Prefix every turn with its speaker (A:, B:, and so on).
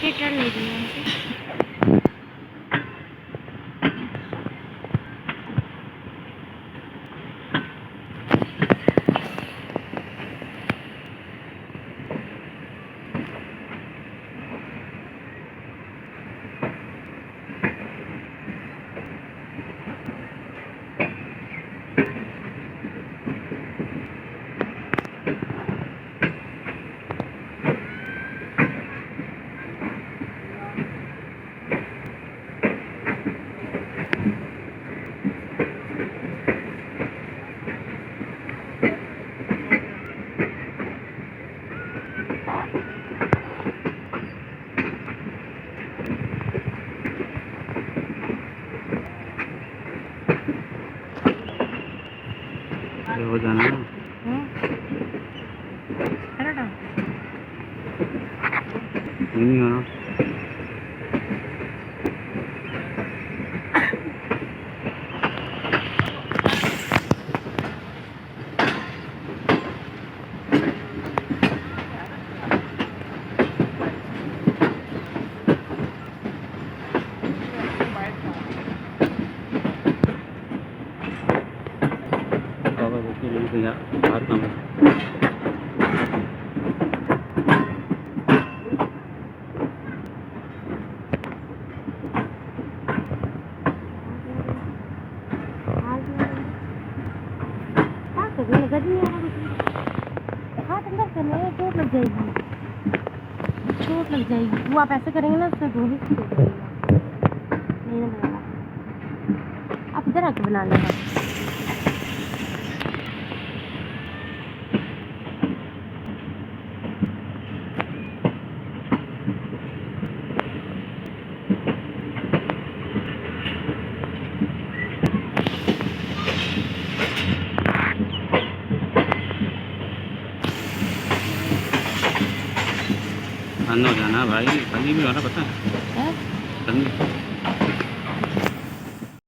A: ये चढ़ नहीं रही है हमसे।
B: हो जाना ना नहीं होना बाहर काम
A: चोट लग जाएगी, चोट लग जाएगी। वो आप ऐसे करेंगे ना उसमें दो ही चोट लगेगा, नहीं लगेगा। आप इधर आके बना लेना।
B: हो जाना भाई, ठंडी भी होना पता है, ठंडी